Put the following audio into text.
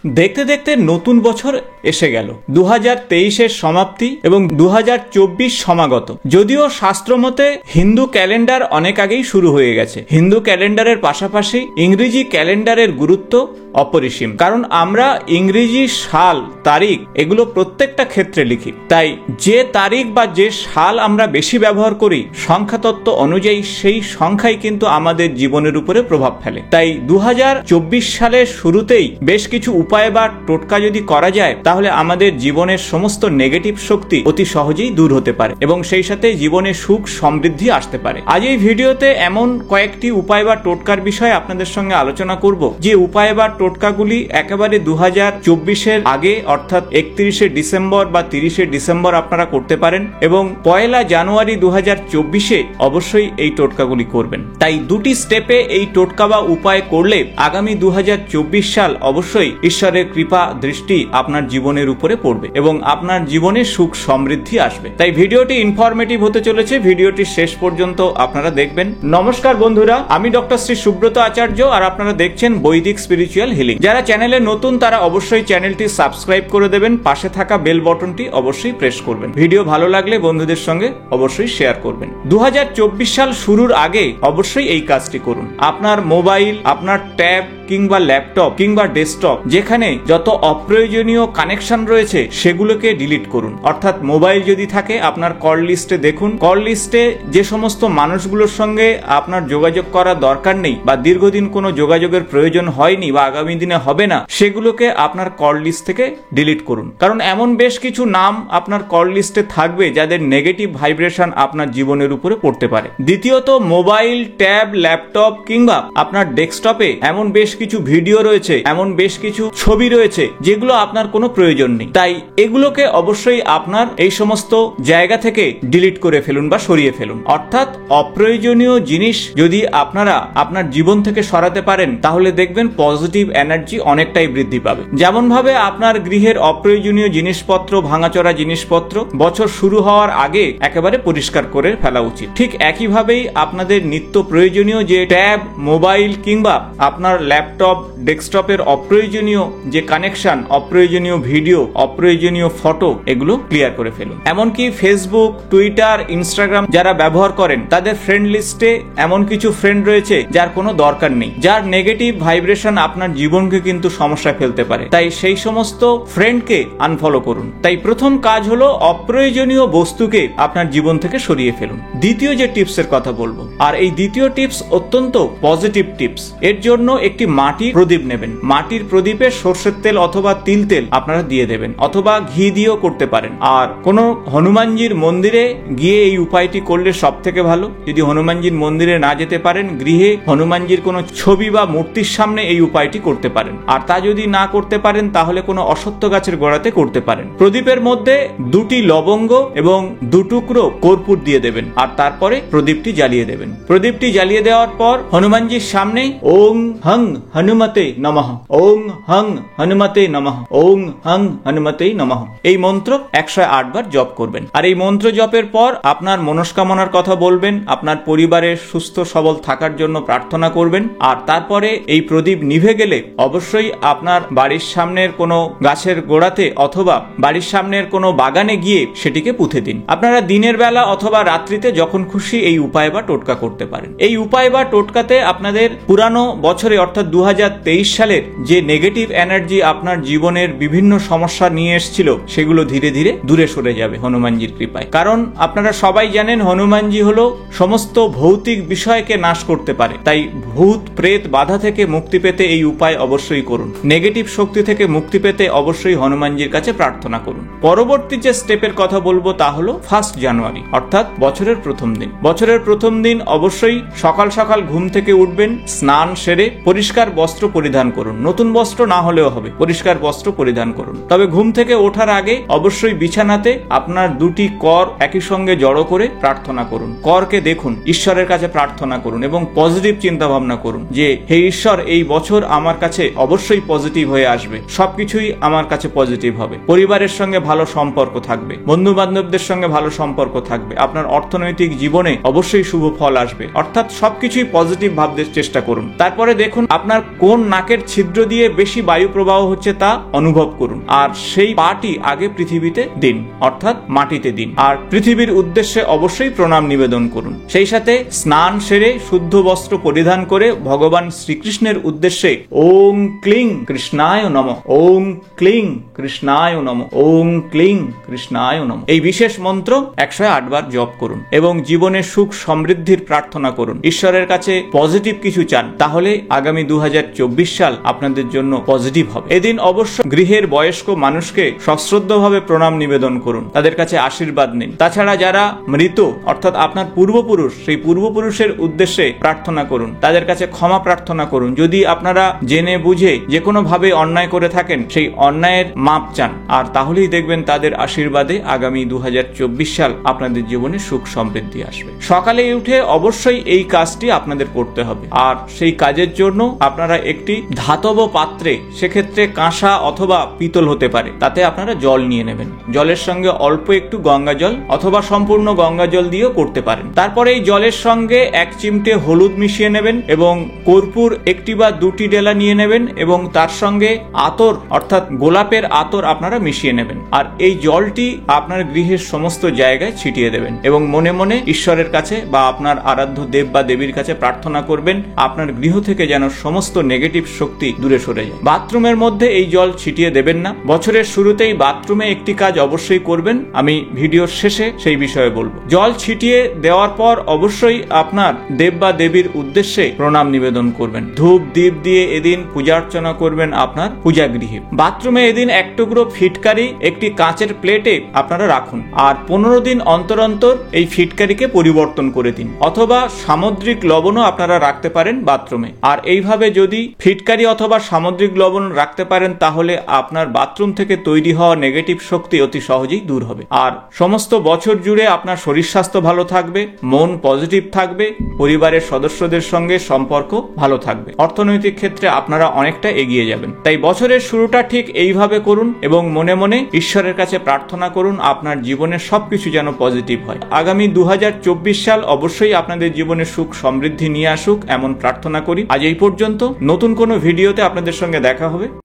দেখতে দেখতে নতুন বছর এসে গেল, 2023-এর সমাপ্তি এবং 2024 সমাগত। যদিও শাস্ত্রমতে হিন্দু ক্যালেন্ডার অনেক আগেই শুরু হয়ে গেছে, হিন্দু ক্যালেন্ডারের পাশাপাশি ইংরেজি ক্যালেন্ডারের গুরুত্ব অপরিসীম, কারণ আমরা ইংরেজি সাল, তারিখ এগুলো প্রত্যেকটা ক্ষেত্রে লিখি। তাই যে তারিখ বা যে সাল আমরা বেশি ব্যবহার করি সংখ্যাতত্ত্ব অনুযায়ী, সেই সংখ্যাই কিন্তু আমাদের জীবনের উপরে প্রভাব ফেলে। তাই 2024 সালের শুরুতেই বেশ কিছু উপায় বা টোটকা যদি করা যায়, তাহলে আমাদের জীবনের সমস্ত নেগেটিভ শক্তি অতি সহজেই দূর হতে পারে এবং সেই সাথে জীবনে সুখ সমৃদ্ধি আসতে পারে। আজ এই ভিডিওতে এমন কয়েকটি উপায় বা টোটকার বিষয়ে আপনাদের সঙ্গে আলোচনা করব, যে উপায় বা টোটকাগুলি একেবারে 2024-এর আগে অর্থাৎ 31শে ডিসেম্বর বা 30শে ডিসেম্বর আপনারা করতে পারেন এবং 1 জানুয়ারি 2024-এ অবশ্যই এই টোটকাগুলি করবেন। তাই দুটি স্টেপে এই টোটকা বা উপায় করলে আগামী 2024 সাল অবশ্যই ঈশ্বরের কৃপা দৃষ্টি আপনার জীবনের উপরে পড়বে এবং আপনার জীবনে সুখ সমৃদ্ধি আসবে। তাই ভিডিওটি ইনফরমেটিভ হতে চলেছে, ভিডিওটি শেষ পর্যন্ত আপনারা দেখবেন। নমস্কার বন্ধুরা, আমি ডক্টর শ্রী সুব্রত আচার্য আর আপনারা দেখছেন বৈদিক স্পিরিচুয়াল হিলিং। যারা চ্যানেলে নতুন তারা অবশ্যই চ্যানেলটি সাবস্ক্রাইব করে দেবেন, পাশে থাকা বেল বটনটি অবশ্যই প্রেস করবেন। ভিডিও ভালো লাগলে বন্ধুদের সঙ্গে অবশ্যই শেয়ার করবেন। 2024 সাল শুরুর আগে অবশ্যই এই কাজটি করুন। আপনার মোবাইল, আপনার ট্যাব কিংবা ল্যাপটপ কিংবা ডেস্কটপ যেখানে যত অপ্রয়োজনীয় কানেকশন রয়েছে সেগুলোকে ডিলিট করুন। অর্থাৎ মোবাইল যদি থাকে আপনার কল লিস্টে দেখুন, কল লিস্টে যে সমস্ত মানুষগুলোর সঙ্গে আপনার যোগাযোগ করার দরকার নেই বা দীর্ঘদিন কোনো যোগাযোগের প্রয়োজন হয়নি বা আগামী দিনে হবে না, সেগুলোকে আপনার কল লিস্ট থেকে ডিলিট করুন। কারণ এমন বেশ কিছু নাম আপনার কল লিস্টে থাকবে যাদের নেগেটিভ ভাইব্রেশন আপনার জীবনের উপরে পড়তে পারে। দ্বিতীয়ত, মোবাইল, ট্যাব, ল্যাপটপ কিংবা আপনার ডেস্কটপে এমন বেশ কিছু ভিডিও রয়েছে, এমন বেশ কিছু ছবি রয়েছে যেগুলো আপনার কোনো প্রয়োজন নেই। তাই এগুলোকে অবশ্যই আপনার এই সমস্ত জায়গা থেকে ডিলিট করে ফেলুন বা সরিয়ে ফেলুন। অর্থাৎ অপ্রয়োজনীয় জিনিস যদি আপনারা আপনার জীবন থেকে সরাতে পারেন, তাহলে দেখবেন পজিটিভ এনার্জি অনেকটাই বৃদ্ধি পাবে। যেমন ভাবে আপনার গৃহের অপ্রয়োজনীয় জিনিসপত্র, ভাঙাচোরা জিনিসপত্র বছর শুরু হওয়ার আগে একেবারে পরিষ্কার করে ফেলা উচিত, ঠিক একইভাবেই আপনাদের নিত্য প্রয়োজনীয় যে ট্যাব, মোবাইল কিংবা আপনার ল্যাপটপ, ডেস্কটপের অপ্রয়োজনীয় যে কানেকশন, অপ্রয়োজনীয় ভিডিও, অপ্রয়োজনীয় ফটো, এগুলো ক্লিয়ার করে ফেলুন। এমনকি ফেসবুক, টুইটার, ইনস্টাগ্রাম যারা ব্যবহার করেন তাদের ফ্রেন্ড লিস্টে এমন কিছু ফ্রেন্ড রয়েছে যার কোনো দরকার নেই, যার নেগেটিভ ভাইব্রেশন আপনার জীবনকে কিন্তু সমস্যায় ফেলতে পারে। তাই সেই সমস্ত ফ্রেন্ডকে আনফলো করুন। তাই প্রথম কাজ হলো অপ্রয়োজনীয় বস্তুকে আপনার জীবন থেকে সরিয়ে ফেলুন। দ্বিতীয় যে টিপসের কথা বলবো, আর এই দ্বিতীয় টিপস অত্যন্ত পজিটিভ টিপস। এর জন্য একটি মাটির প্রদীপ নেবেন, মাটির প্রদীপে সরষের তেল অথবা তিল তেল আপনারা দিয়ে দেবেন অথবা ঘি দিয়েও করতে পারেন। আর কোন হনুমানজির মন্দিরে গিয়ে এই উপায়টি করলে সব থেকে ভালো। যদি হনুমানজির মন্দিরে না যেতে পারেন, গৃহে হনুমানজির কোনো ছবি বা মূর্তির সামনে এই উপায়টি করতে পারেন। আর তা যদি না করতে পারেন তাহলে কোনো অশ্বত্থ গাছের গোড়াতে করতে পারেন। প্রদীপের মধ্যে 2টি লবঙ্গ এবং 2 টুকরো কর্পূর দিয়ে দেবেন আর তারপরে প্রদীপটি জ্বালিয়ে দেবেন। প্রদীপটি জ্বালিয়ে দেওয়ার পর হনুমানজির সামনে ওং হং হনুমতে নমঃ, ওং হং হনুমতে নমঃ, ওং হং হনুমতে নমঃ এই মন্ত্র 108 বার জপ করবেন। আর এই মন্ত্র জপের পর আপনার মনস্কামনার কথা বলবেন, আপনার পরিবারের সুস্থ সবল থাকার জন্য প্রার্থনা করবেন। আর তারপরে এই প্রদীপ নিভে গেলে অবশ্যই আপনার বাড়ির সামনের কোনো গাছের গোড়াতে অথবা বাড়ির সামনের কোনো বাগানে গিয়ে সেটিকে পুঁতে দিন। আপনারা দিনের বেলা অথবা রাত্রিতে যখন খুশি এই উপায় বা টোটকা করতে পারেন। এই উপায় বা টোটকাতে আপনাদের পুরানো বছরে অর্থাৎ 2023 সালের যে নেগেটিভ এনার্জি আপনার জীবনের বিভিন্ন সমস্যা নিয়ে এসেছিল সেগুলো ধীরে ধীরে দূরে সরে যাবে হনুমানজির কৃপায়। কারণ আপনারা সবাই জানেন হনুমানজি হলো সমস্ত ভৌতিক বিষয়কে নাশ করতে পারে। তাই ভূত প্রেত বাধা থেকে মুক্তি পেতে এই উপায় অবশ্যই করুন। নেগেটিভ শক্তি থেকে মুক্তি পেতে অবশ্যই হনুমানজির কাছে প্রার্থনা করুন। পরবর্তী যে স্টেপের কথা বলবো তা হলো 1 জানুয়ারি অর্থাৎ বছরের প্রথম দিন। বছরের প্রথম দিন অবশ্যই সকাল সকাল ঘুম থেকে উঠবেন, স্নান সেরে পরিষ্কার বস্ত্র পরিধান করুন। নতুন বস্ত্র না হলেও হবে, পরিষ্কার বস্ত্র পরিধান করুন। তবে ঘুম থেকে ওঠার আগে অবশ্যই বিছানাতে আপনার 2টি কর একই সঙ্গে জড়ো করে প্রার্থনা করুন। করকে দেখুন, ঈশ্বরের কাছে প্রার্থনা করুন এবং পজিটিভ চিন্তা ভাবনা করুন যে হে ঈশ্বর, এই বছর আমার আমার কাছে অবশ্যই পজিটিভ হয়ে আসবে, সবকিছুই আমার কাছে পজিটিভ হবে। পরিবারের সঙ্গে ভালো সম্পর্ক থাকবে, বন্ধু বান্ধবদের সঙ্গে ভালো সম্পর্ক থাকবে, আপনার অর্থনৈতিক জীবনে অবশ্যই শুভ ফল আসবে। অর্থাৎ সবকিছুই পজিটিভ ভাবতে চেষ্টা করুন। তারপরে দেখুন আপনার কোন নাকের ছিদ্র দিয়ে বেশি বায়ু প্রবাহ হচ্ছে তা অনুভব করুন, আর সেই পাটি আগে পৃথিবীতে দিন, অর্থাৎ মাটিতে দিন, আর পৃথিবীর উদ্দেশ্যে অবশ্যই প্রণাম নিবেদন করুন। সেই সাথে স্নান সেরে শুদ্ধ বস্ত্র পরিধান করে ভগবান শ্রীকৃষ্ণের উদ্দেশ্যে ওম ক্লিং কৃষ্ণায় নমঃ, ওম ক্লিং কৃষ্ণায় নমঃ, ওম ক্লিং কৃষ্ণায় নমঃ এই বিশেষ মন্ত্র 108 বার জপ করুন এবং জীবনে সুখ সমৃদ্ধির প্রার্থনা করুন। ঈশ্বরের কাছে পজিটিভ কিছু চান, তাহলে আগামী 2024 সাল আপনাদের জন্য পজিটিভ হবে। এদিন অবশ্য গৃহের বয়স্ক মানুষকে সশ্রদ্ধভাবে প্রণাম নিবেদন করুন, তাদের কাছে আশীর্বাদ নিন। তাছাড়া যারা মৃত অর্থাৎ আপনার পূর্বপুরুষ, সেই পূর্বপুরুষের উদ্দেশ্যে প্রার্থনা করুন, তাদের কাছে ক্ষমা প্রার্থনা করুন। যদি আপনারা জেনে বুঝে যে কোনো ভাবে অন্যায় করে থাকেন, সেই অন্যায়ের মাপ চান, আর তাহলেই দেখবেন তাদের আশীর্বাদে আগামী 2024 সাল আপনাদের জীবনে সুখ সমৃদ্ধি আসবে। সকালে উঠে অবশ্যই এই কাজটি আপনাদের করতে হবে, আর সেই কাজের জন্য আপনারা একটি ধাতব পাত্রে, সেক্ষেত্রে কাঁসা অথবা পিতল হতে পারে, তাতে আপনারা জল নিয়ে নেবেন। জলের সঙ্গে অল্প একটু গঙ্গা জল অথবা সম্পূর্ণ গঙ্গা জল দিয়েও করতে পারেন। তারপরে এই জলের সঙ্গে 1 চিমটে হলুদ মিশিয়ে নেবেন এবং কর্পূর 1টি বা 2টি ডেলা নিয়ে নেবেন এবং তার সঙ্গে আতর অর্থাৎ গোলাপের আতর আপনারা মিশিয়ে নেবেন, আর এই জলটি আপনার গৃহের সমস্ত জায়গায় ছিটিয়ে দেবেন এবং মনে মনে ঈশ্বরের কাছে বা আপনার আরাধ্য দেব বা দেবীর কাছে প্রার্থনা করবেন আপনার গৃহ থেকে যেন সমস্ত নেগেটিভ শক্তি দূরে সরে যায়। বাথরুমের মধ্যে এই জল ছিটিয়ে দেবেন না। বছরের শুরুতেই বাথরুমে একটি কাজ অবশ্যই করবেন, আমি ভিডিওর শেষে সেই বিষয়ে বলবো। জল ছিটিয়ে দেওয়ার পর অবশ্যই আপনার দেব বা দেবীর উদ্দেশ্যে প্রণাম নিবেদন করবেন। ধূপ দীপ দিয়ে এদিন পূজা অর্চনা করবেন আপনার পূজা গৃহে। বাথরুমে এদিন 1 টুকরো ফিটকারি একটি কাঁচের প্লেটে আপনারা রাখুন, আর 15 দিন অন্তর অন্তর এই ফিটকারিকে পরিবর্তন করে দিন, অথবা সামুদ্রিক লবণও আপনারা রাখতে পারেন বাথরুমে। আর এইভাবে যদি ফিটকারি অথবা সামুদ্রিক লবণ রাখতে পারেন, তাহলে আপনার বাথরুম থেকে তৈরি হওয়া নেগেটিভ শক্তি অতি সহজেই দূর হবে, আর সমস্ত বছর জুড়ে আপনার শরীর স্বাস্থ্য ভালো থাকবে, মন পজিটিভ থাকবে, পরিবারের সদস্যদের সঙ্গে সম্পর্ক ভালো থাকবে, অর্থনৈতিক ক্ষেত্রে আপনারা অনেকটা এগিয়ে যাবেন। তাই বছরের শুরুটা ঠিক এইভাবে করুন এবং মনে মনে ঈশ্বরের কাছে প্রার্থনা করুন আপনার জীবনের সবকিছু যেন পজিটিভ হয়। আগামী 2024 সাল অবশ্যই আপনাদের জীবনে সুখ সমৃদ্ধি নিয়ে আসুক এমন প্রার্থনা করি। আজ এই পর্যন্ত, নতুন কোনো ভিডিওতে আপনাদের সঙ্গে দেখা হবে।